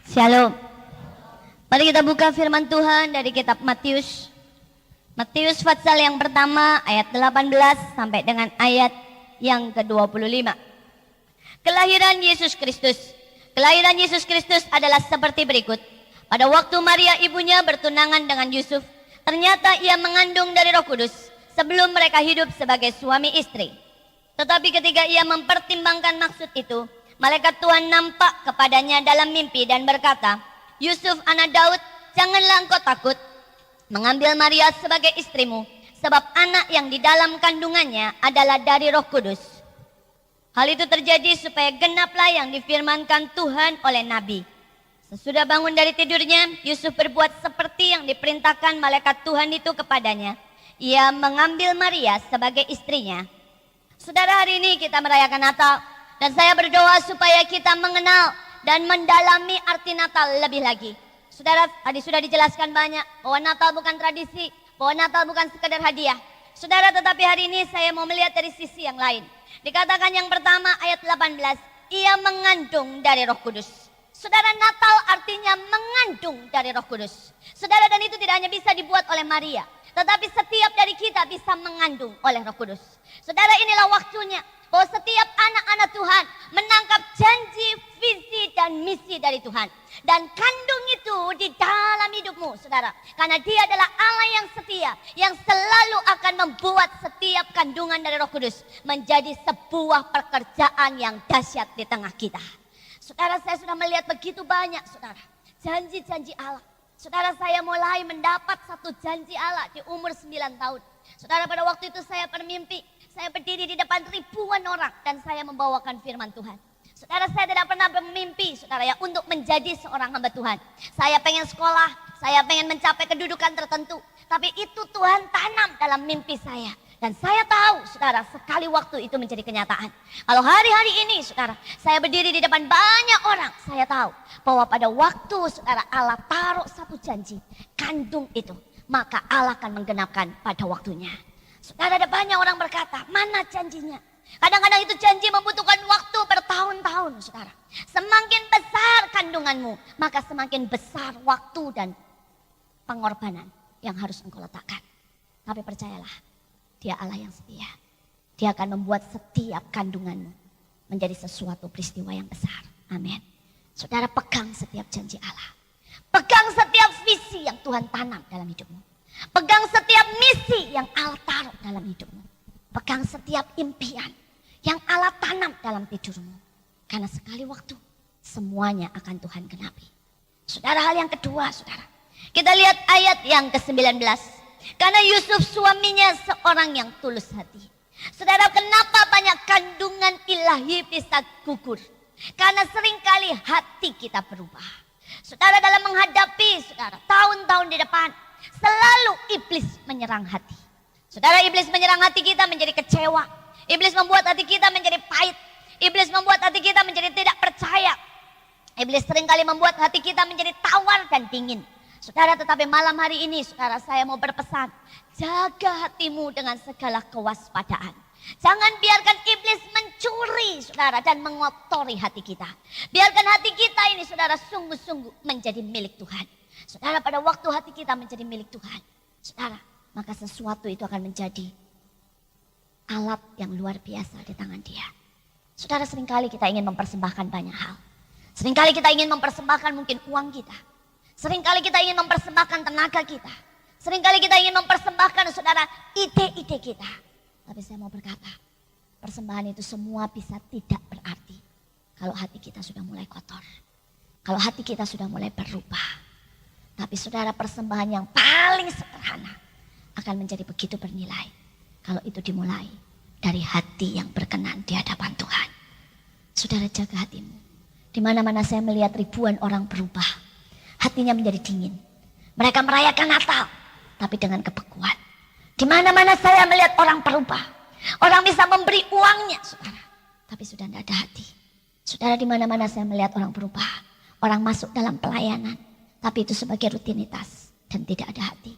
Shalom. Mari kita buka firman Tuhan dari kitab Matius. Matius pasal yang pertama ayat 18 sampai dengan ayat yang ke-25. Kelahiran Yesus Kristus. Kelahiran Yesus Kristus adalah seperti berikut. Pada waktu Maria ibunya bertunangan dengan Yusuf, ternyata ia mengandung dari Roh Kudus sebelum mereka hidup sebagai suami istri. Tetapi ketika ia mempertimbangkan maksud itu, malaikat Tuhan nampak kepadanya dalam mimpi dan berkata, "Yusuf anak Daud, janganlah engkau takut mengambil Maria sebagai istrimu, sebab anak yang di dalam kandungannya adalah dari Roh Kudus." Hal itu terjadi supaya genaplah yang difirmankan Tuhan oleh Nabi. Sesudah bangun dari tidurnya, Yusuf berbuat seperti yang diperintahkan malaikat Tuhan itu kepadanya. Ia mengambil Maria sebagai istrinya. Saudara, hari ini kita merayakan Natal. Dan saya berdoa supaya kita mengenal dan mendalami arti Natal lebih lagi. Saudara, tadi sudah dijelaskan banyak bahwa Natal bukan tradisi, bahwa Natal bukan sekedar hadiah. Saudara, tetapi hari ini saya mau melihat dari sisi yang lain. Dikatakan yang pertama ayat 18, ia mengandung dari Roh Kudus. Saudara, Natal artinya mengandung dari Roh Kudus. Saudara, dan itu tidak hanya bisa dibuat oleh Maria, tetapi setiap dari kita bisa mengandung oleh Roh Kudus. Saudara, inilah waktunya bahwa setiap anak-anak Tuhan menangkap janji, visi, dan misi dari Tuhan. Dan kandung itu di dalam hidupmu, saudara. Karena dia adalah Allah yang setia, yang selalu akan membuat setiap kandungan dari Roh Kudus menjadi sebuah pekerjaan yang dahsyat di tengah kita. Saudara, saya sudah melihat begitu banyak, saudara, janji-janji Allah. Saudara, saya mulai mendapat satu janji Allah di umur 9 tahun. Saudara, pada waktu itu saya bermimpi. Saya berdiri di depan ribuan orang dan saya membawakan firman Tuhan. Saudara, saya tidak pernah bermimpi, saudara, ya, untuk menjadi seorang hamba Tuhan. Saya pengen sekolah, saya pengen mencapai kedudukan tertentu. Tapi itu Tuhan tanam dalam mimpi saya. Dan saya tahu, saudara, sekali waktu itu menjadi kenyataan. Kalau hari-hari ini, saudara, saya berdiri di depan banyak orang, saya tahu bahwa pada waktu, saudara, Allah taruh satu janji, kandung itu, maka Allah akan menggenapkan pada waktunya. Saudara, ada banyak orang berkata, mana janjinya? Kadang-kadang itu janji membutuhkan waktu bertahun-tahun, saudara. Semakin besar kandunganmu, maka semakin besar waktu dan pengorbanan yang harus engkau letakkan. Tapi percayalah, Dia Allah yang setia. Dia akan membuat setiap kandunganmu menjadi sesuatu peristiwa yang besar. Amin. Saudara, pegang setiap janji Allah. Pegang setiap visi yang Tuhan tanam dalam hidupmu. Pegang setiap misi yang Allah taruh dalam hidupmu. Pegang setiap impian yang Allah tanam dalam tidurmu. Karena sekali waktu semuanya akan Tuhan genapi. Saudara, hal yang kedua, saudara. Kita lihat ayat yang ke-19. Karena Yusuf suaminya seorang yang tulus hati. Saudara, kenapa banyak kandungan ilahi bisa gugur? Karena seringkali hati kita berubah. Saudara, dalam menghadapi, saudara, tahun-tahun di depan, selalu iblis menyerang hati. Saudara, iblis menyerang hati kita menjadi kecewa. Iblis membuat hati kita menjadi pahit. Iblis membuat hati kita menjadi tidak percaya. Iblis seringkali membuat hati kita menjadi tawar dan dingin. Saudara, tetapi malam hari ini, saudara, saya mau berpesan, jaga hatimu dengan segala kewaspadaan. Jangan biarkan iblis mencuri, saudara, dan mengotori hati kita. Biarkan hati kita ini, saudara, sungguh-sungguh menjadi milik Tuhan. Saudara, pada waktu hati kita menjadi milik Tuhan, saudara, maka sesuatu itu akan menjadi alat yang luar biasa di tangan Dia. Saudara, seringkali kita ingin mempersembahkan banyak hal. Seringkali kita ingin mempersembahkan mungkin uang kita. Seringkali kita ingin mempersembahkan tenaga kita. Seringkali kita ingin mempersembahkan, saudara, ide-ide kita. Tapi saya mau berkata, persembahan itu semua bisa tidak berarti kalau hati kita sudah mulai kotor. Kalau hati kita sudah mulai berubah. Tapi saudara, persembahan yang paling sederhana akan menjadi begitu bernilai kalau itu dimulai dari hati yang berkenan di hadapan Tuhan. Saudara, jaga hatimu. Di mana-mana saya melihat ribuan orang berubah. Hatinya menjadi dingin. Mereka merayakan Natal, tapi dengan kebekuan. Di mana-mana saya melihat orang berubah. Orang bisa memberi uangnya, saudara, tapi sudah tidak ada hati. Saudara, di mana-mana saya melihat orang berubah. Orang masuk dalam pelayanan, tapi itu sebagai rutinitas dan tidak ada hati.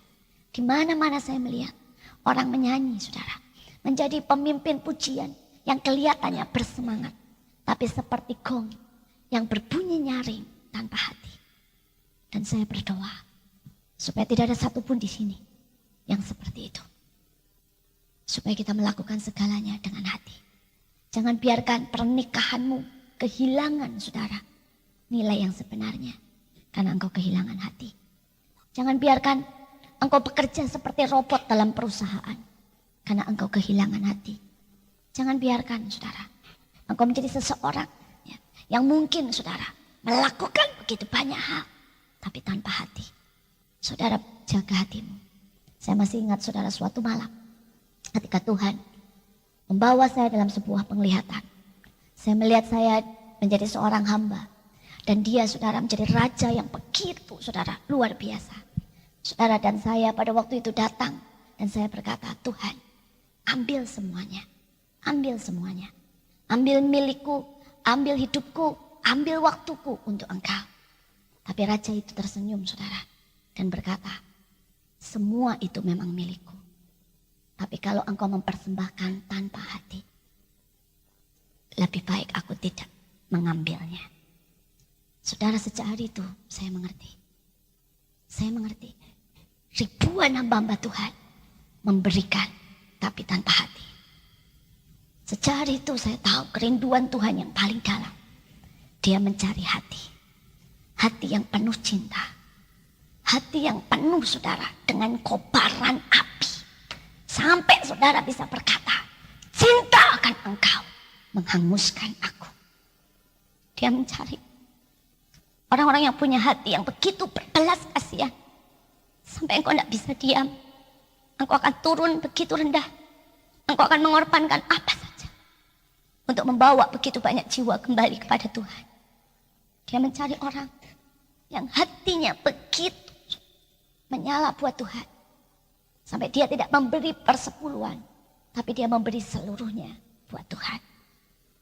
Di mana-mana saya melihat orang menyanyi, saudara, menjadi pemimpin pujian yang kelihatannya bersemangat, tapi seperti gong yang berbunyi nyaring tanpa hati. Dan saya berdoa supaya tidak ada satupun di sini yang seperti itu. Supaya kita melakukan segalanya dengan hati. Jangan biarkan pernikahanmu kehilangan, saudara, nilai yang sebenarnya karena engkau kehilangan hati. Jangan biarkan engkau bekerja seperti robot dalam perusahaan karena engkau kehilangan hati. Jangan biarkan, saudara, engkau menjadi seseorang yang mungkin, saudara, melakukan begitu banyak hal tapi tanpa hati. Saudara, jaga hatimu. Saya masih ingat, saudara, suatu malam ketika Tuhan membawa saya dalam sebuah penglihatan. Saya melihat saya menjadi seorang hamba. Dan dia, saudara, menjadi raja yang begitu, saudara, luar biasa. Saudara, dan saya pada waktu itu datang. Dan saya berkata, Tuhan, ambil semuanya. Ambil semuanya. Ambil milikku, ambil hidupku, ambil waktuku untuk engkau. Tapi raja itu tersenyum, saudara. Dan berkata, semua itu memang milikku. Tapi kalau engkau mempersembahkan tanpa hati, lebih baik aku tidak mengambilnya. Saudara, sejak hari itu saya mengerti. Saya mengerti. Ribuan hamba-hamba Tuhan memberikan tapi tanpa hati. Sejak hari itu saya tahu kerinduan Tuhan yang paling dalam. Dia mencari hati. Hati yang penuh cinta. Hati yang penuh, saudara, dengan kobaran api. Sampai saudara bisa berkata, cinta akan engkau menghanguskan aku. Dia mencari orang-orang yang punya hati yang begitu berbelas kasihan. Sampai engkau tidak bisa diam. Engkau akan turun begitu rendah. Engkau akan mengorbankan apa saja untuk membawa begitu banyak jiwa kembali kepada Tuhan. Dia mencari orang yang hatinya begitu menyala buat Tuhan. Sampai dia tidak memberi persepuluhan, tapi dia memberi seluruhnya buat Tuhan.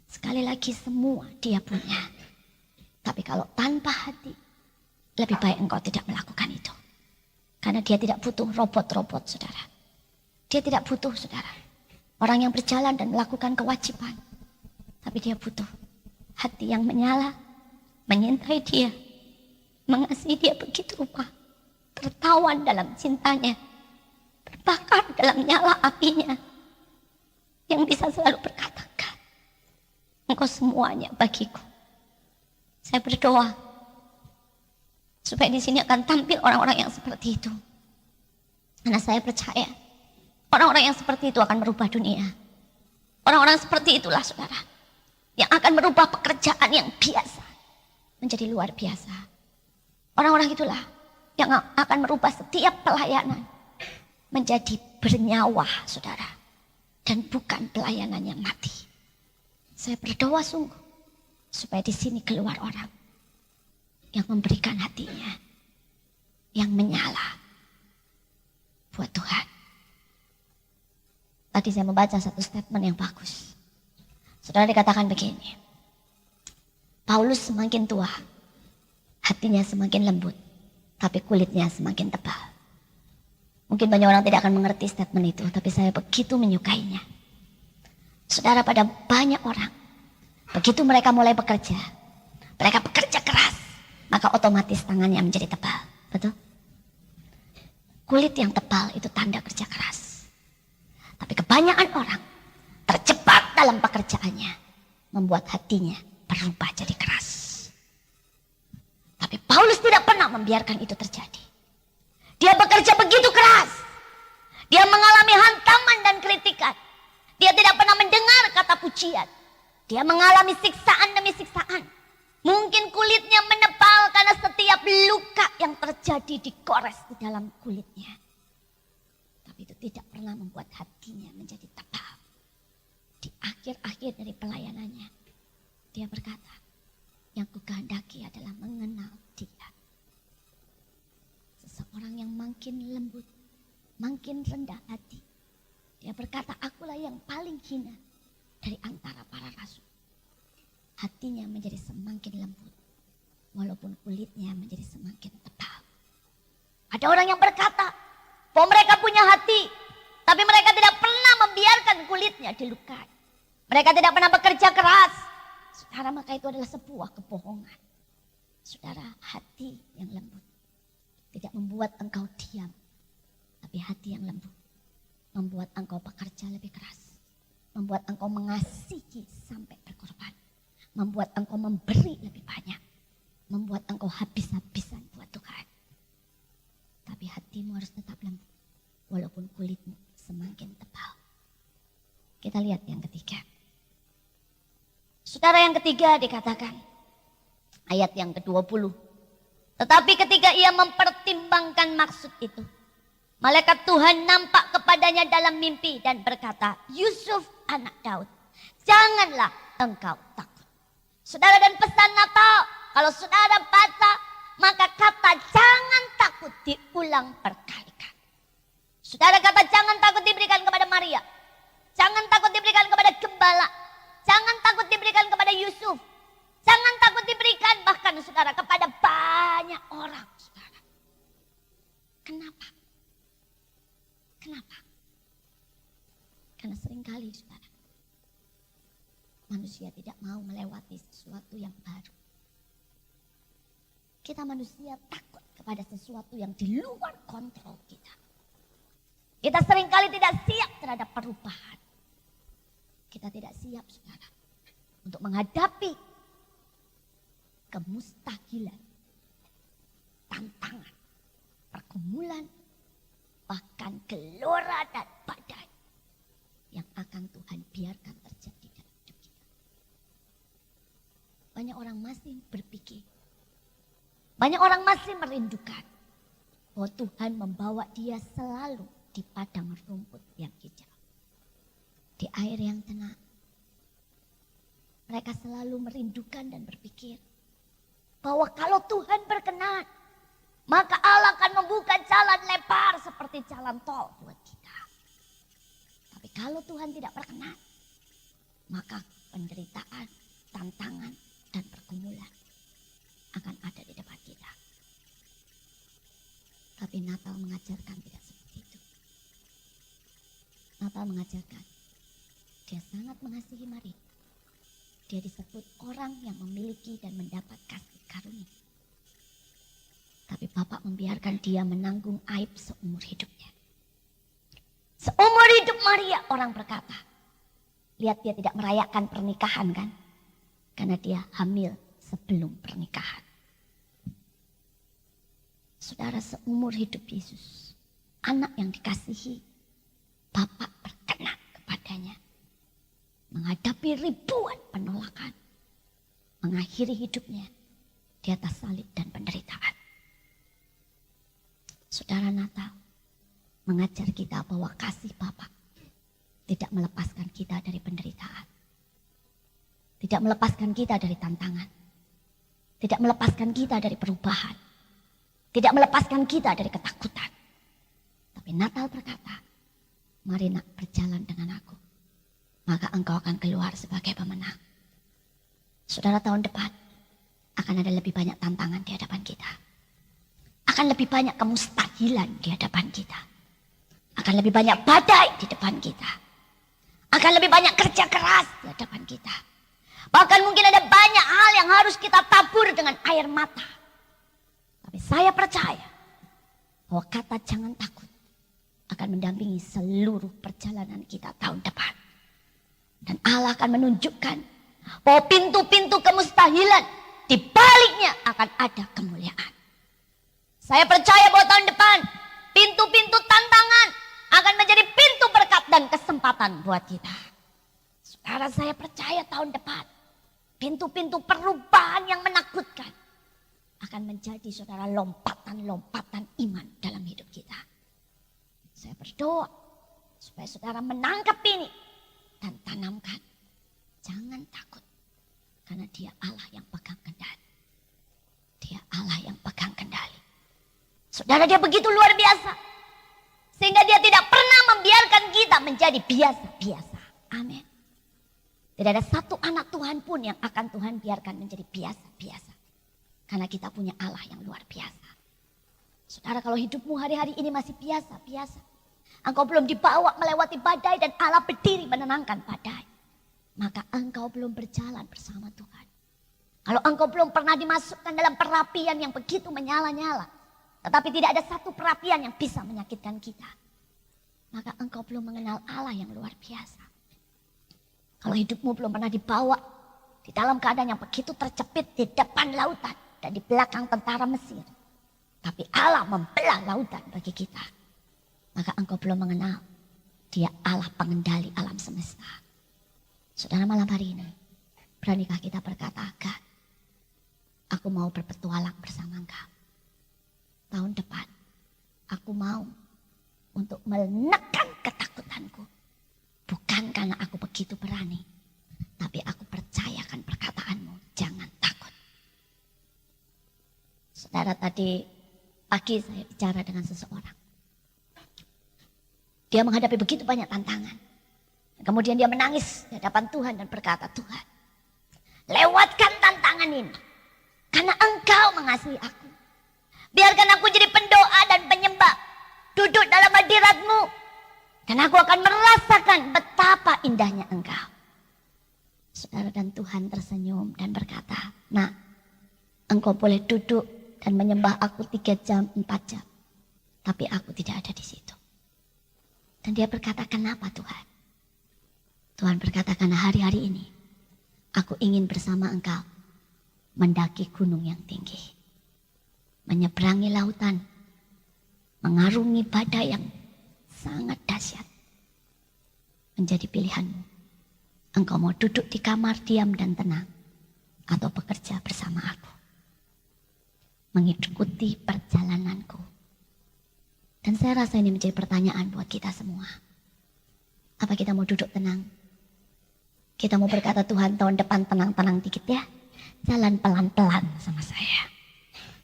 Sekali lagi, semua dia punya. Tapi kalau tanpa hati, lebih baik engkau tidak melakukan itu. Karena dia tidak butuh robot-robot, saudara. Dia tidak butuh, saudara, orang yang berjalan dan melakukan kewajiban. Tapi dia butuh hati yang menyala, menyintai dia, mengasihi dia begitu rupa, tertawan dalam cintanya, terbakar dalam nyala apinya, yang bisa selalu berkata, engkau semuanya bagiku. Saya berdoa supaya di sini akan tampil orang-orang yang seperti itu. Karena saya percaya orang-orang yang seperti itu akan merubah dunia. Orang-orang seperti itulah, saudara, yang akan merubah pekerjaan yang biasa menjadi luar biasa. Orang-orang itulah yang akan merubah setiap pelayanan menjadi bernyawa, saudara, dan bukan pelayanan yang mati. Saya berdoa sungguh supaya di sini keluar orang yang memberikan hatinya, yang menyala buat Tuhan. Tadi saya membaca satu statement yang bagus. Saudara, dikatakan begini, Paulus semakin tua, hatinya semakin lembut, tapi kulitnya semakin tebal. Mungkin banyak orang tidak akan mengerti statement itu, tapi saya begitu menyukainya. Saudara, pada banyak orang, begitu mereka mulai bekerja, mereka bekerja keras, maka otomatis tangannya menjadi tebal. Betul? Kulit yang tebal itu tanda kerja keras. Tapi kebanyakan orang terjebak dalam pekerjaannya, membuat hatinya berubah jadi keras. Tapi Paulus tidak pernah membiarkan itu terjadi. Dia bekerja begitu keras. Dia mengalami hantaman dan kritikan. Dia tidak pernah mendengar kata pujian. Dia mengalami siksaan demi siksaan. Mungkin kulitnya menebal karena setiap luka yang terjadi digores di dalam kulitnya. Tapi itu tidak pernah membuat hatinya menjadi tebal. Di akhir-akhir dari pelayanannya, dia berkata, yang kukehendaki adalah mengenal dia. Seseorang yang makin lembut, makin rendah hati. Dia berkata, akulah yang paling hina dari antara para rasul. Hatinya menjadi semakin lembut, walaupun kulitnya menjadi semakin tebal. Ada orang yang berkata bahwa mereka punya hati, tapi mereka tidak pernah membiarkan kulitnya dilukai. Mereka tidak pernah bekerja keras. Saudara, maka itu adalah sebuah kebohongan. Saudara, hati yang lembut tidak membuat engkau diam, tapi hati yang lembut. Membuat engkau bekerja lebih keras. Membuat engkau mengasihi sampai berkorban. Membuat engkau memberi lebih banyak. Membuat engkau habis-habisan buat Tuhan. Tapi hatimu harus tetap lembut. Walaupun kulitmu semakin tebal. Kita lihat yang ketiga. Saudara, yang ketiga dikatakan. Ayat yang ke-20. Tetapi ketika ia mempertimbangkan maksud itu. Malaikat Tuhan nampak kepadanya dalam mimpi dan berkata, Yusuf anak Daud, janganlah engkau takut. Saudara, dan pesan Natal, kalau saudara baca, maka kata jangan takut diulang berkali-kali. Saudara, kata jangan takut diberikan kepada Maria. Jangan takut diberikan kepada gembala. Jangan takut diberikan kepada Yusuf. Jangan takut diberikan bahkan saudara kepada banyak orang. Saudara. Kenapa? Kenapa? Karena seringkali saudara, manusia tidak mau melewati sesuatu yang baru. Kita manusia takut kepada sesuatu yang di luar kontrol kita. Kita seringkali tidak siap terhadap perubahan. Kita tidak siap saudara untuk menghadapi kemustahilan, tantangan, pergumulan, bahkan gelora dan badai yang akan Tuhan biarkan terjadi dalam hidup kita. Banyak orang masih berpikir, banyak orang masih merindukan bahwa Tuhan membawa dia selalu di padang rumput yang hijau, di air yang tenang. Mereka selalu merindukan dan berpikir bahwa kalau Tuhan berkenan, maka Allah akan membuka jalan lebar seperti jalan tol buat kita. Tapi kalau Tuhan tidak berkenan, maka penderitaan, tantangan, dan pergumulan akan ada di depan kita. Tapi Natal mengajarkan tidak seperti itu. Natal mengajarkan dia sangat mengasihi Maria. Dia disebut orang yang memiliki dan mendapat kasih karunia. Tapi Bapak membiarkan dia menanggung aib seumur hidupnya. Seumur hidup Maria orang berkata, lihat dia tidak merayakan pernikahan kan? Karena dia hamil sebelum pernikahan. Saudara, seumur hidup Yesus, anak yang dikasihi, Bapak berkenan kepadanya. Menghadapi ribuan penolakan. Mengakhiri hidupnya di atas salib dan penderitaan. Saudara, Natal mengajar kita bahwa kasih Bapa tidak melepaskan kita dari penderitaan. Tidak melepaskan kita dari tantangan. Tidak melepaskan kita dari perubahan. Tidak melepaskan kita dari ketakutan. Tapi Natal berkata, mari nak berjalan dengan aku. Maka engkau akan keluar sebagai pemenang. Saudara, tahun depan akan ada lebih banyak tantangan di hadapan kita. Akan lebih banyak kemustahilan di hadapan kita. Akan lebih banyak badai di depan kita. Akan lebih banyak kerja keras di hadapan kita. Bahkan mungkin ada banyak hal yang harus kita tabur dengan air mata. Tapi saya percaya bahwa kata jangan takut akan mendampingi seluruh perjalanan kita tahun depan. Dan Allah akan menunjukkan bahwa pintu-pintu kemustahilan di baliknya akan ada kemuliaan. Saya percaya bahwa tahun depan pintu-pintu tantangan akan menjadi pintu berkat dan kesempatan buat kita. Saudara, saya percaya tahun depan pintu-pintu perubahan yang menakutkan akan menjadi saudara lompatan-lompatan iman dalam hidup kita. Saya berdoa supaya saudara menangkap ini dan tanamkan. Jangan takut. Karena dia Allah yang pegang kendali. Dia Allah yang pegang kendali. Saudara, dia begitu luar biasa. Sehingga dia tidak pernah membiarkan kita menjadi biasa-biasa. Amin. Tidak ada satu anak Tuhan pun yang akan Tuhan biarkan menjadi biasa-biasa. Karena kita punya Allah yang luar biasa. Saudara, kalau hidupmu hari-hari ini masih biasa-biasa. Engkau belum dibawa melewati badai dan Allah berdiri menenangkan badai. Maka engkau belum berjalan bersama Tuhan. Kalau engkau belum pernah dimasukkan dalam perapian yang begitu menyala-nyala. Tetapi tidak ada satu perapian yang bisa menyakitkan kita. Maka engkau belum mengenal Allah yang luar biasa. Kalau hidupmu belum pernah dibawa di dalam keadaan yang begitu terjepit di depan lautan dan di belakang tentara Mesir. Tapi Allah membelah lautan bagi kita. Maka engkau belum mengenal Dia Allah pengendali alam semesta. Saudara, malam hari ini, beranikah kita berkata, God, aku mau berpetualang bersama engkau. Tahun depan, aku mau untuk menekan ketakutanku. Bukan karena aku begitu berani, tapi aku percayakan perkataanmu, jangan takut. Saudara, tadi pagi saya bicara dengan seseorang. Dia menghadapi begitu banyak tantangan. Kemudian dia menangis di hadapan Tuhan dan berkata, Tuhan, lewatkan tantangan ini. Karena engkau mengasihi aku. Biarkan aku jadi pendoa dan penyembah. Duduk dalam hadirat-Mu. Dan aku akan merasakan betapa indahnya engkau. Saudara, dan Tuhan tersenyum dan berkata, Nak, engkau boleh duduk dan menyembah aku 3 jam, 4 jam. Tapi aku tidak ada di situ. Dan dia berkata, kenapa Tuhan? Tuhan berkata, karena hari-hari ini aku ingin bersama engkau mendaki gunung yang tinggi. Menyeberangi lautan. Mengarungi badai yang sangat dahsyat. Menjadi pilihanmu. Engkau mau duduk di kamar diam dan tenang. Atau bekerja bersama aku. Mengikuti perjalananku. Dan saya rasa ini menjadi pertanyaan buat kita semua. Apa kita mau duduk tenang? Kita mau berkata, Tuhan, tahun depan tenang-tenang dikit ya. Jalan pelan-pelan sama saya.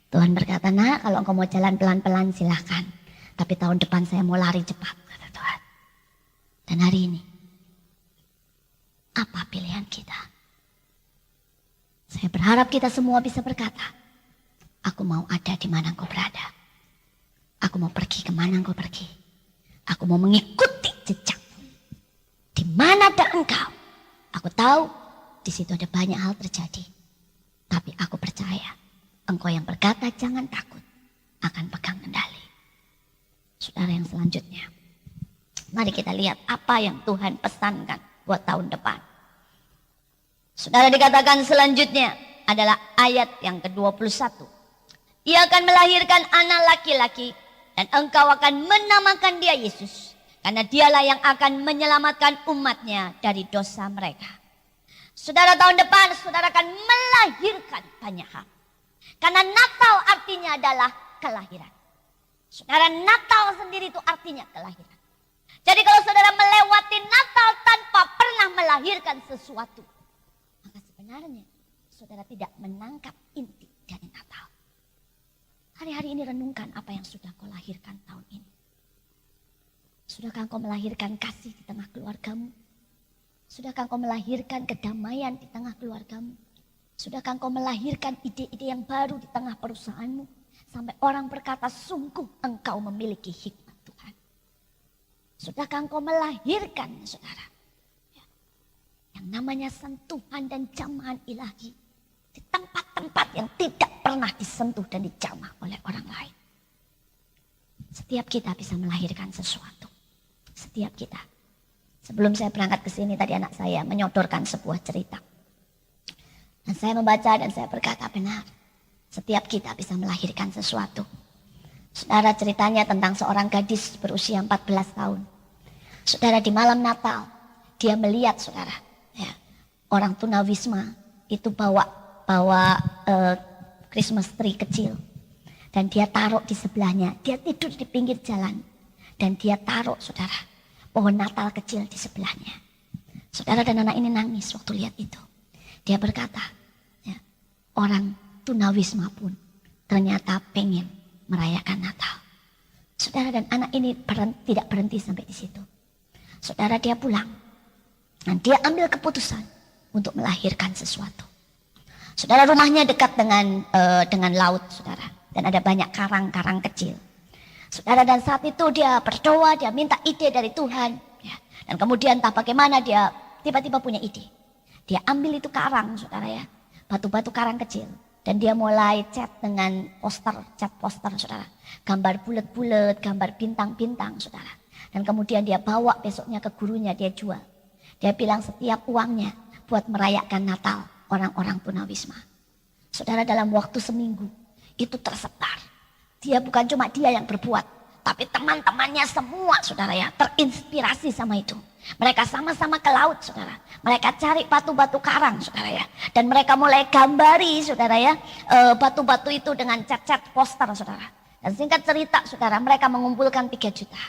Tuhan berkata, Nak, kalau engkau mau jalan pelan-pelan silahkan. Tapi tahun depan saya mau lari cepat, kata Tuhan. Dan hari ini, apa pilihan kita? Saya berharap kita semua bisa berkata, aku mau ada di mana engkau berada. Aku mau pergi kemana engkau pergi. Aku mau mengikuti jejakmu. Di mana ada engkau. Aku tahu di situ ada banyak hal terjadi. Tapi aku percaya engkau yang berkata jangan takut akan pegang kendali. Saudara, yang selanjutnya, mari kita lihat apa yang Tuhan pesankan buat tahun depan. Saudara, dikatakan selanjutnya adalah ayat yang ke-21. Ia akan melahirkan anak laki-laki dan engkau akan menamakan dia Yesus. Karena dialah yang akan menyelamatkan umatnya dari dosa mereka. Saudara, tahun depan saudara akan melahirkan banyak hal. Karena Natal artinya adalah kelahiran. Saudara, Natal sendiri itu artinya kelahiran. Jadi kalau saudara melewati Natal tanpa pernah melahirkan sesuatu, maka sebenarnya saudara tidak menangkap inti dari Natal. Hari-hari ini renungkan apa yang sudah kau lahirkan tahun ini. Sudahkah engkau melahirkan kasih di tengah keluargamu? Sudahkah engkau melahirkan kedamaian di tengah keluargamu? Sudahkah engkau melahirkan ide-ide yang baru di tengah perusahaanmu? Sampai orang berkata, sungguh engkau memiliki hikmat Tuhan. Sudahkah engkau melahirkan, saudara, yang namanya sentuhan dan jamahan ilahi di tempat-tempat yang tidak pernah disentuh dan dijamah oleh orang lain? Setiap kita bisa melahirkan sesuatu. Setiap kita. Sebelum saya berangkat ke sini tadi anak saya menyodorkan sebuah cerita. Dan saya membaca dan saya berkata benar. Setiap kita bisa melahirkan sesuatu. Saudara, ceritanya tentang seorang gadis berusia 14 tahun. Saudara, di malam Natal dia melihat, saudara, ya, orang tunawisma itu bawa Christmas tree kecil. Dan dia taruh di sebelahnya. Dia tidur di pinggir jalan. Dan dia taruh, saudara, pohon Natal kecil di sebelahnya. Saudara, dan anak ini nangis waktu lihat itu. Dia berkata, ya, orang tunawisma pun ternyata pengen merayakan Natal. Saudara, dan anak ini tidak berhenti sampai di situ. Saudara, dia pulang. Dan dia ambil keputusan untuk melahirkan sesuatu. Saudara, rumahnya dekat dengan laut, saudara. Dan ada banyak karang-karang kecil. Saudara, dan saat itu dia berdoa, dia minta ide dari Tuhan. Ya. Dan kemudian entah bagaimana dia tiba-tiba punya ide. Dia ambil itu karang, saudara ya. Batu-batu karang kecil. Dan dia mulai cat dengan poster, cat poster saudara. Gambar bulat-bulat, gambar bintang-bintang saudara. Dan kemudian dia bawa besoknya ke gurunya, dia jual. Dia bilang setiap uangnya buat merayakan Natal orang-orang tunawisma. Saudara, dalam waktu seminggu itu tersebar. Dia bukan cuma dia yang berbuat, tapi teman-temannya semua saudara ya terinspirasi sama itu. Mereka sama-sama ke laut saudara. Mereka cari batu-batu karang saudara ya. Dan mereka mulai gambari saudara ya batu-batu itu dengan cat-cat poster saudara. Dan singkat cerita saudara, mereka mengumpulkan 3 juta.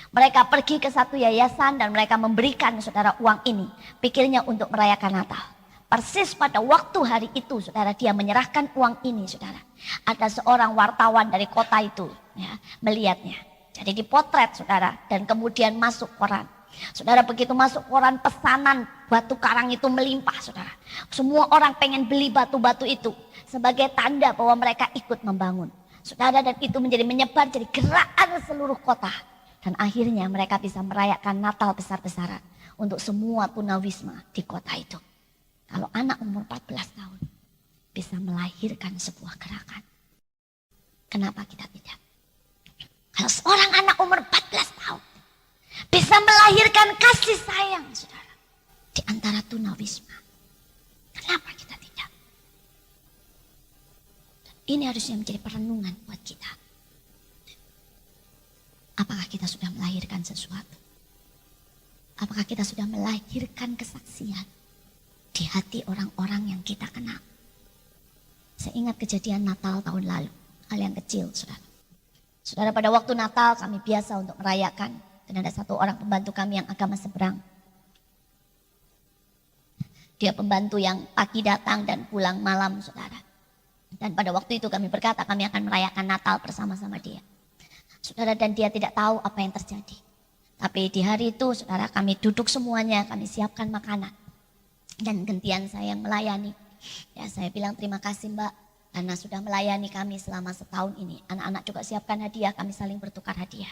Mereka pergi ke satu yayasan dan mereka memberikan saudara uang ini. Pikirnya untuk merayakan Natal. Persis pada waktu hari itu saudara, dia menyerahkan uang ini saudara. Ada seorang wartawan dari kota itu ya, melihatnya. Jadi dipotret saudara dan kemudian masuk koran. Saudara, begitu masuk koran, pesanan batu karang itu melimpah saudara. Semua orang pengen beli batu-batu itu sebagai tanda bahwa mereka ikut membangun. Saudara, dan itu menjadi menyebar jadi gerakan seluruh kota. Dan akhirnya mereka bisa merayakan Natal besar-besaran untuk semua tunawisma di kota itu. Kalau anak umur 14 tahun bisa melahirkan sebuah gerakan, kenapa kita tidak? Kalau seorang anak umur 14 tahun bisa melahirkan kasih sayang saudara di antara tunawisma, kenapa kita tidak? Dan ini harusnya menjadi perenungan buat kita. Apakah kita sudah melahirkan sesuatu? Apakah kita sudah melahirkan kesaksian di hati orang-orang yang kita kenal? Saya ingat kejadian Natal tahun lalu, hal yang kecil saudara. Saudara, pada waktu Natal kami biasa untuk merayakan. Dan ada satu orang pembantu kami yang agama seberang. Dia pembantu yang pagi datang dan pulang malam saudara. Dan pada waktu itu kami berkata kami akan merayakan Natal bersama-sama dia. Saudara, dan dia tidak tahu apa yang terjadi. Tapi di hari itu saudara, kami duduk semuanya, kami siapkan makanan. Dan gantian saya yang melayani. Ya, saya bilang terima kasih Mbak karena sudah melayani kami selama setahun ini. Anak-anak juga siapkan hadiah, kami saling bertukar hadiah.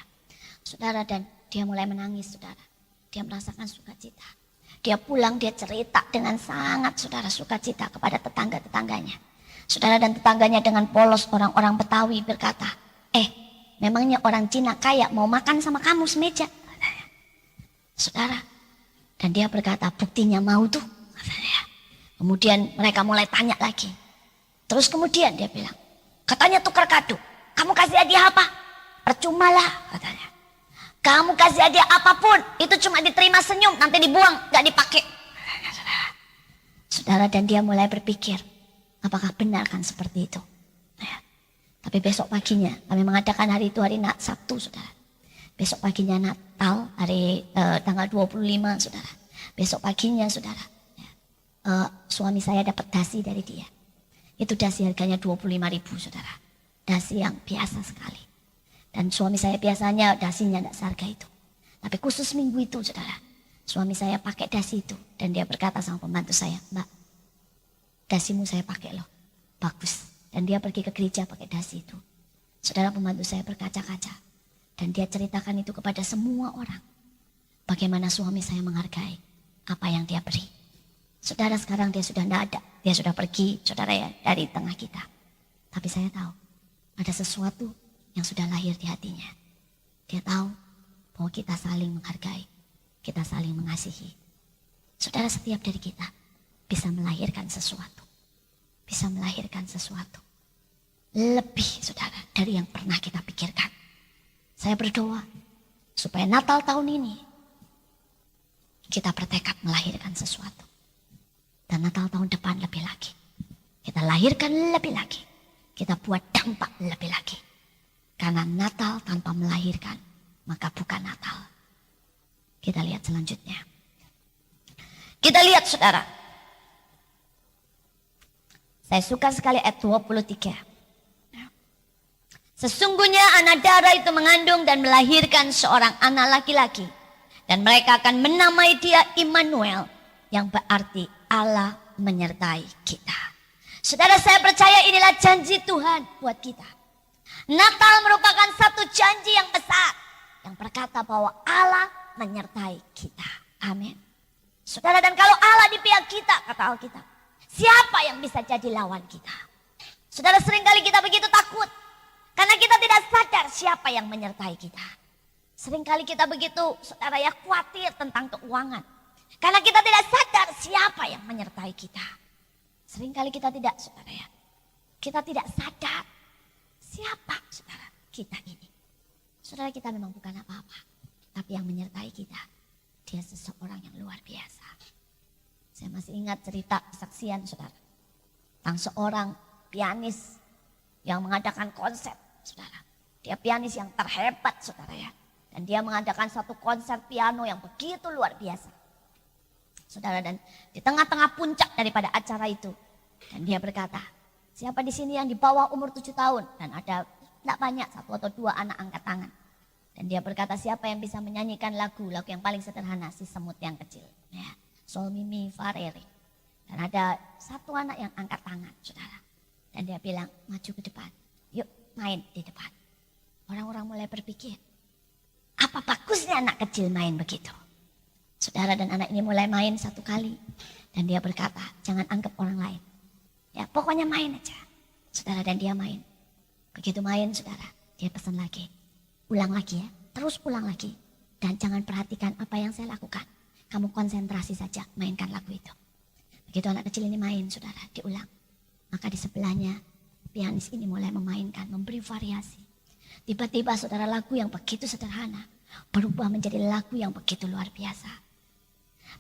Saudara, dan dia mulai menangis saudara. Dia merasakan sukacita. Dia pulang, dia cerita dengan sangat saudara sukacita kepada tetangga-tetangganya. Saudara, dan tetangganya dengan polos orang-orang Betawi berkata, memangnya orang Cina kaya mau makan sama kamu semeja? Saudara, dan dia berkata buktinya mau tuh. Kemudian mereka mulai tanya lagi. Terus kemudian dia bilang, katanya tukar kado. Kamu kasih hadiah apa? Percuma lah katanya. Kamu kasih hadiah apapun, itu cuma diterima senyum, nanti dibuang, gak dipakai. Saudara, dan dia mulai berpikir, apakah benar kan seperti itu? Tapi besok paginya kami mengadakan hari itu hari Sabtu saudara. Besok paginya Natal hari tanggal 25 saudara. Besok paginya saudara. Suami saya dapat dasi dari dia. Itu dasi harganya 25.000 saudara. Dasi yang biasa sekali. Dan suami saya biasanya dasinya tidak seharga itu. Tapi khusus minggu itu saudara. Suami saya pakai dasi itu. Dan dia berkata sama pembantu saya, Mbak, dasimu saya pakai loh. Bagus. Dan dia pergi ke gereja pakai dasi itu. Saudara, pembantu saya berkaca-kaca. Dan dia ceritakan itu kepada semua orang. Bagaimana suami saya menghargai apa yang dia beri. Saudara, sekarang dia sudah tidak ada. Dia sudah pergi saudara ya dari tengah kita. Tapi saya tahu ada sesuatu yang sudah lahir di hatinya. Dia tahu bahwa kita saling menghargai. Kita saling mengasihi. Saudara, setiap dari kita bisa melahirkan sesuatu. Bisa melahirkan sesuatu lebih saudara dari yang pernah kita pikirkan. Saya berdoa supaya Natal tahun ini kita bertekad melahirkan sesuatu. Dan Natal tahun depan lebih lagi. Kita lahirkan lebih lagi. Kita buat dampak lebih lagi. Karena Natal tanpa melahirkan maka bukan Natal. Kita lihat selanjutnya. Kita lihat saudara. Saya suka sekali ayat 23. Sesungguhnya anak darah itu mengandung dan melahirkan seorang anak laki-laki. Dan mereka akan menamai dia Immanuel. Yang berarti Allah menyertai kita. Saudara, saya percaya inilah janji Tuhan buat kita. Natal merupakan satu janji yang besar. Yang berkata bahwa Allah menyertai kita. Amin. Saudara, dan kalau Allah di pihak kita, kata Alkitab, siapa yang bisa jadi lawan kita? Saudara, seringkali kita begitu takut. Karena kita tidak sadar siapa yang menyertai kita. Seringkali kita begitu, saudara ya, khawatir tentang keuangan. Karena kita tidak sadar siapa yang menyertai kita. Seringkali kita tidak, saudara ya. Kita tidak sadar siapa, saudara, kita ini. Saudara, kita memang bukan apa-apa. Tapi yang menyertai kita, dia seseorang yang luar biasa. Saya masih ingat cerita kesaksian, saudara. Tentang seorang pianis yang mengadakan konser, saudara. Dia pianis yang terhebat, saudara ya. Dan dia mengadakan satu konser piano yang begitu luar biasa. Saudara, dan di tengah-tengah puncak daripada acara itu. Dan dia berkata, siapa di sini yang di bawah umur 7 tahun? Dan ada tidak banyak, 1 atau 2 anak angkat tangan. Dan dia berkata, siapa yang bisa menyanyikan lagu yang paling sederhana, si semut yang kecil. Ya, Sol Mi Mi Fa Re Re. Dan ada 1 anak yang angkat tangan, saudara. Dan dia bilang, maju ke depan. Yuk main di depan. Orang-orang mulai berpikir, apa bagusnya anak kecil main begitu? Saudara, dan anak ini mulai main 1 kali. Dan dia berkata, jangan anggap orang lain. Ya pokoknya main aja. Saudara, dan dia main. Begitu main, saudara, dia pesan lagi. Ulang lagi ya, terus ulang lagi. Dan jangan perhatikan apa yang saya lakukan. Kamu konsentrasi saja, mainkan lagu itu. Begitu anak kecil ini main, saudara, diulang. Maka di sebelahnya, pianis ini mulai memainkan, memberi variasi. Tiba-tiba, saudara, lagu yang begitu sederhana berubah menjadi lagu yang begitu luar biasa.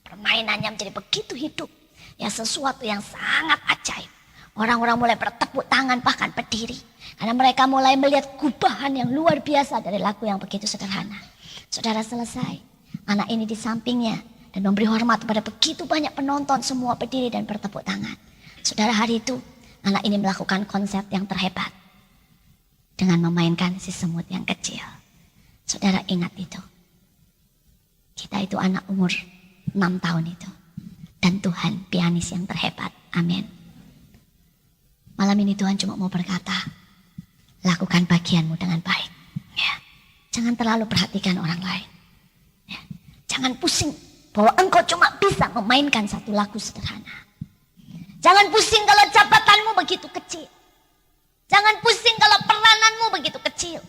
Permainannya menjadi begitu hidup. Ya, sesuatu yang sangat ajaib. Orang-orang mulai bertepuk tangan, bahkan berdiri. Karena mereka mulai melihat gubahan yang luar biasa dari lagu yang begitu sederhana. Saudara, selesai. Anak ini di sampingnya dan memberi hormat kepada begitu banyak penonton, semua berdiri dan bertepuk tangan. Saudara, hari itu anak ini melakukan konsep yang terhebat. Dengan memainkan si semut yang kecil. Saudara, ingat itu. Kita itu anak umur 6 tahun itu. Dan Tuhan pianis yang terhebat. Amin. Malam ini Tuhan cuma mau berkata, lakukan bagianmu dengan baik. Ya. Jangan terlalu perhatikan orang lain. Ya. Jangan pusing bahwa engkau cuma bisa memainkan 1 lagu sederhana. Jangan pusing kalau jabatanmu begitu kecil. Jangan pusing kalau perananmu begitu kecil.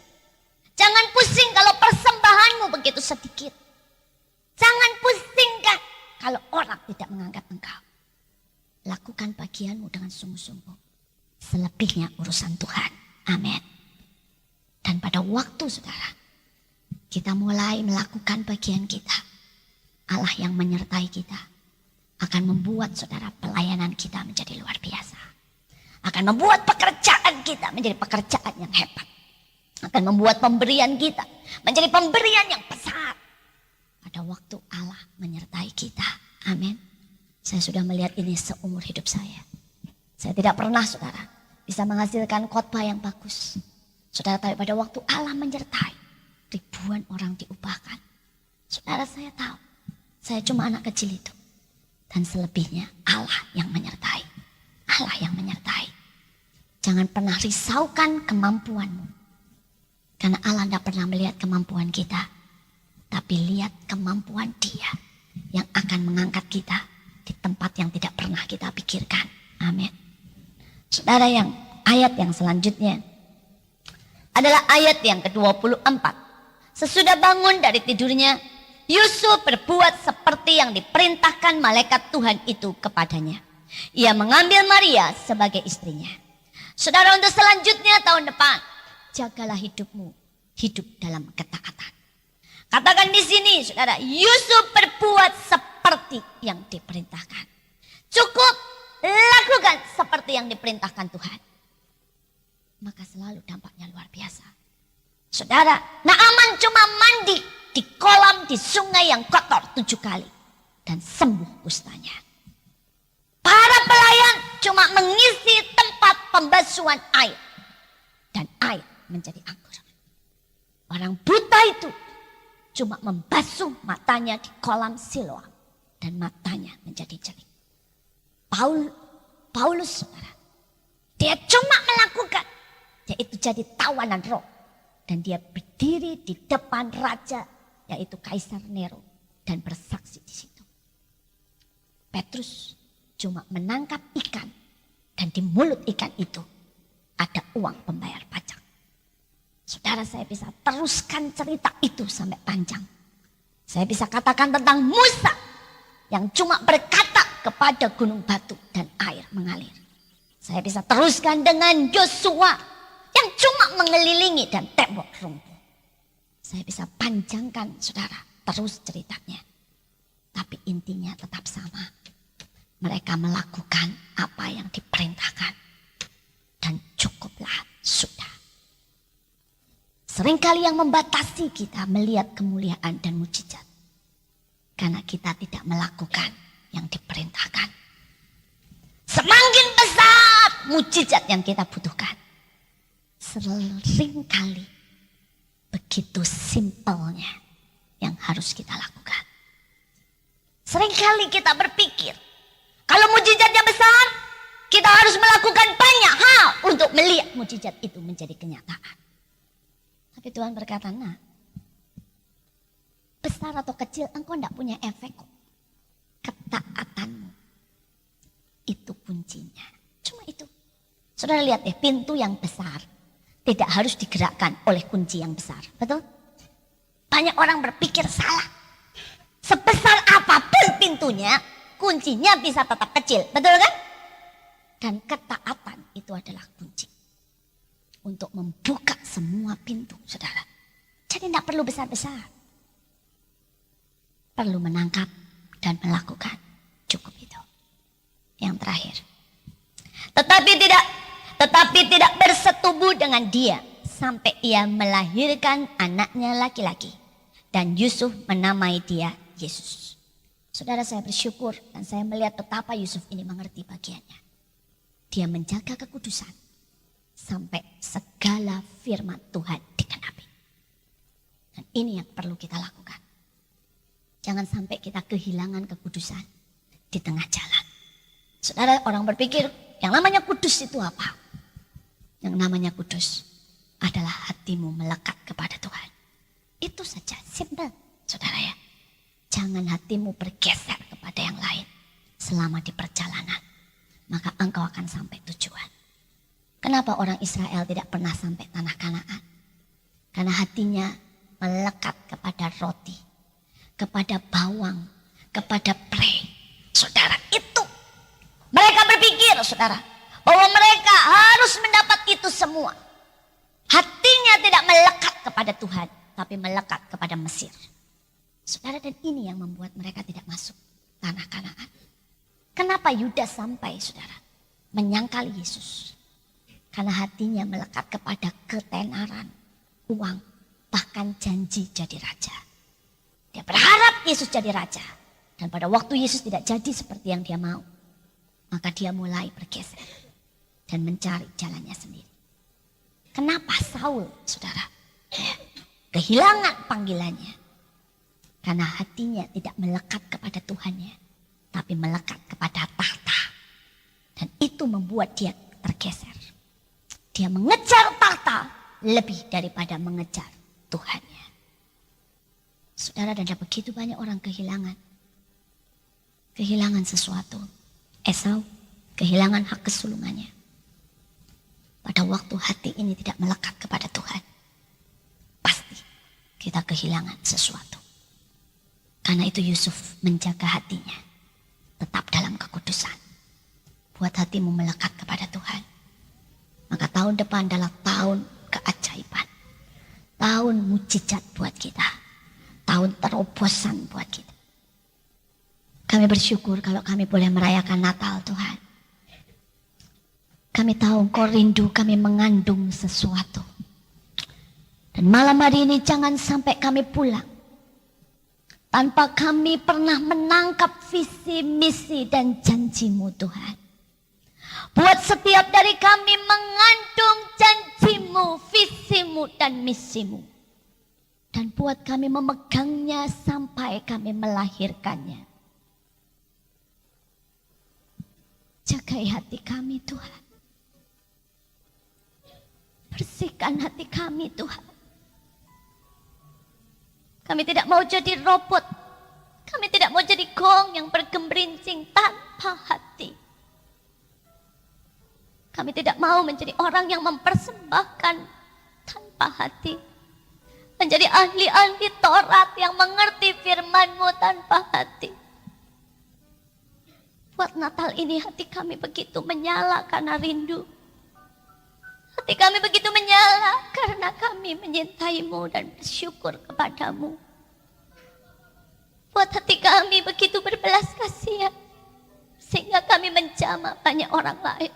Jangan pusing kalau persembahanmu begitu sedikit. Jangan pusingkan kalau orang tidak menganggap engkau. Lakukan bagianmu dengan sungguh-sungguh. Selebihnya urusan Tuhan. Amin. Dan pada waktu, saudara, kita mulai melakukan bagian kita, Allah yang menyertai kita akan membuat, saudara, pelayanan kita menjadi luar biasa. Akan membuat pekerjaan kita menjadi pekerjaan yang hebat. Akan membuat pemberian kita menjadi pemberian yang besar. Pada waktu Allah menyertai kita. Amin. Saya sudah melihat ini seumur hidup saya. Saya tidak pernah, saudara, bisa menghasilkan khotbah yang bagus. Saudara, tapi pada waktu Allah menyertai, ribuan orang diubahkan. Saudara, saya tahu, saya cuma anak kecil itu. Dan selebihnya Allah yang menyertai. Allah yang menyertai. Jangan pernah risaukan kemampuanmu. Karena Allah tidak pernah melihat kemampuan kita. Tapi lihat kemampuan Dia yang akan mengangkat kita di tempat yang tidak pernah kita pikirkan. Amin. Saudara, yang ayat yang selanjutnya adalah ayat yang ke-24. Sesudah bangun dari tidurnya, Yusuf berbuat seperti yang diperintahkan malaikat Tuhan itu kepadanya. Ia mengambil Maria sebagai istrinya. Saudara, untuk selanjutnya tahun depan, jagalah hidupmu, hidup dalam ketaatan. Katakan di sini, saudara, Yusuf berbuat seperti yang diperintahkan. Cukup lakukan seperti yang diperintahkan Tuhan. Maka selalu dampaknya luar biasa. Saudara, Naaman cuma mandi di kolam di sungai yang kotor 7 kali. Dan sembuh kustanya. Para pelayan cuma mengisi tempat pembasuhan air. Dan air menjadi anggur. Orang buta itu cuma membasuh matanya di kolam Siloam. Dan matanya menjadi jernih. Paulus, saudara, dia cuma melakukan, yaitu jadi tawanan roh. Dan dia berdiri di depan raja, yaitu Kaisar Nero, dan bersaksi di situ. Petrus cuma menangkap ikan, dan di mulut ikan itu ada uang pembayar pajak. Saudara, saya bisa teruskan cerita itu sampai panjang. Saya bisa katakan tentang Musa yang cuma berkata kepada gunung batu dan air mengalir. Saya bisa teruskan dengan Yosua yang cuma mengelilingi dan tembok runtuh. Saya bisa panjangkan saudara terus ceritanya. Tapi intinya tetap sama. Mereka melakukan apa yang diperintahkan. Dan cukuplah sudah. Seringkali yang membatasi kita melihat kemuliaan dan mujizat. Karena kita tidak melakukan yang diperintahkan. Semakin besar mujizat yang kita butuhkan. Seringkali begitu simpelnya yang harus kita lakukan. Seringkali kita berpikir, kalau mujizatnya besar, kita harus melakukan banyak hal untuk melihat mujizat itu menjadi kenyataan. Tapi Tuhan berkata, nah, besar atau kecil engkau tidak punya efek kok. Ketaatanmu, itu kuncinya. Cuma itu. Saudara lihat ya, pintu yang besar tidak harus digerakkan oleh kunci yang besar. Betul? Banyak orang berpikir salah. Sebesar apapun pintunya, kuncinya bisa tetap kecil. Betul kan? Dan ketaatan itu adalah kunci. Untuk membuka semua pintu, saudara. Jadi tidak perlu besar-besar. Perlu menangkap dan melakukan. Cukup itu. Yang terakhir. Tetapi tidak bersetubuh dengan dia. Sampai ia melahirkan anaknya laki-laki. Dan Yusuf menamai dia Yesus. Saudara, saya bersyukur dan saya melihat betapa Yusuf ini mengerti bagiannya. Dia menjaga kekudusan sampai segala firman Tuhan digenapi. Dan ini yang perlu kita lakukan. Jangan sampai kita kehilangan kekudusan di tengah jalan. Saudara, orang berpikir yang namanya kudus itu apa? Yang namanya kudus adalah hatimu melekat kepada Tuhan. Itu saja, simple, saudara ya. Jangan hatimu bergeser kepada yang lain selama di perjalanan. Maka engkau akan sampai tujuan. Kenapa orang Israel tidak pernah sampai tanah Kanaan? Karena hatinya melekat kepada roti, kepada bawang, kepada prei. Saudara, itu. Mereka berpikir, saudara, bahwa mereka harus mendapat itu semua. Hatinya tidak melekat kepada Tuhan, tapi melekat kepada Mesir. Saudara, dan ini yang membuat mereka tidak masuk tanah Kanaan. Kenapa Yudas sampai, saudara, menyangkal Yesus? Karena hatinya melekat kepada ketenaran, uang, bahkan janji jadi raja. Dia berharap Yesus jadi raja. Dan pada waktu Yesus tidak jadi seperti yang dia mau, maka dia mulai bergeser dan mencari jalannya sendiri. Kenapa Saul, saudara, kehilangan panggilannya? Karena hatinya tidak melekat kepada Tuhannya, tapi melekat kepada tahta. Dan itu membuat dia tergeser. Dia mengejar tahta lebih daripada mengejar Tuhannya. Saudara, dan ada begitu banyak orang kehilangan sesuatu. Esau kehilangan hak kesulungannya. Pada waktu hati ini tidak melekat kepada Tuhan, pasti kita kehilangan sesuatu. Karena itu Yusuf menjaga hatinya tetap dalam kekudusan. Buat hatimu melekat kepada Tuhan. Maka tahun depan adalah tahun keajaiban. Tahun mujizat buat kita. Tahun terobosan buat kita. Kami bersyukur kalau kami boleh merayakan Natal, Tuhan. Kami tahu Engkau rindu kami mengandung sesuatu. Dan malam hari ini jangan sampai kami pulang tanpa kami pernah menangkap visi, misi, dan janji-Mu, Tuhan. Buat setiap dari kami mengandung janji-Mu, visi-Mu, dan misi-Mu. Dan buat kami memegangnya sampai kami melahirkannya. Jagai hati kami, Tuhan. Bersihkan hati kami, Tuhan. Kami tidak mau jadi robot. Kami tidak mau jadi gong yang bergemerincing tanpa hati. Kami tidak mau menjadi orang yang mempersembahkan tanpa hati. Menjadi ahli-ahli Taurat yang mengerti firman-Mu tanpa hati. Buat Natal ini hati kami begitu menyala karena rindu. Hati kami begitu menyala karena kami menyintai-Mu dan bersyukur kepada-Mu. Buat hati kami begitu berbelas kasihan sehingga kami menjamah banyak orang lain.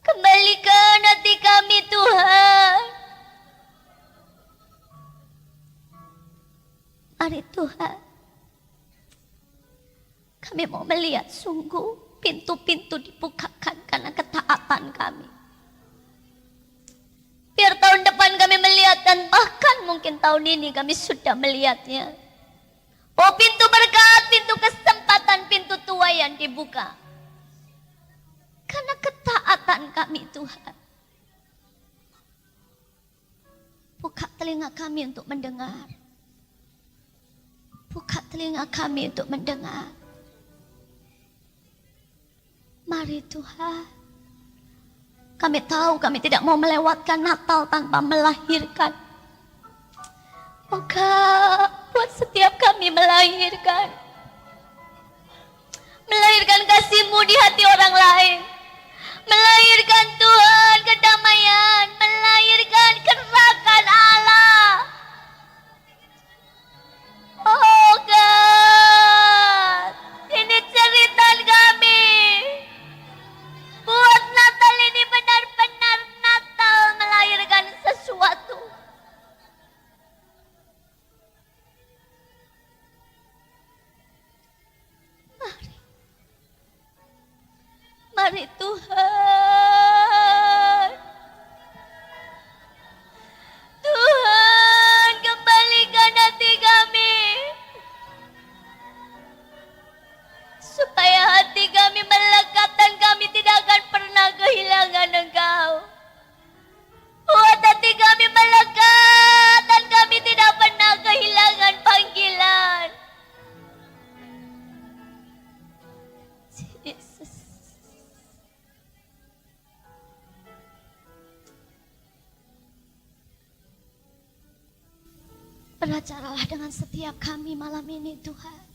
Kembalikan hati kami Tuhan. Mari Tuhan, kami mau melihat sungguh pintu-pintu dibukakan karena ketaatan kami. Biar tahun depan kami melihat dan bahkan mungkin tahun ini kami sudah melihatnya. Oh, pintu berkat, pintu kesempatan, pintu tuaian dibuka. Karena ketaatan kami Tuhan. Buka telinga kami untuk mendengar. Buka telinga kami untuk mendengar. Mari Tuhan. Kami tahu kami tidak mau melewatkan Natal tanpa melahirkan. Maka buat setiap kami melahirkan. Melahirkan kasih-Mu di hati orang lain. Melahirkan Tuhan kedamaian. Melahirkan kerakan Allah. Oh God, ini cerita kami. Buat Natal ini benar-benar Natal melahirkan sesuatu. Mari Tuhan. Tuhan, kembalikan hati kami. Supaya hati kami melekat dan kami tidak akan pernah kehilangan Engkau. Buat hati kami melekat dan kami tidak pernah kehilangan panggilan. Yesus. Berbicaralah dengan setiap kami malam ini Tuhan.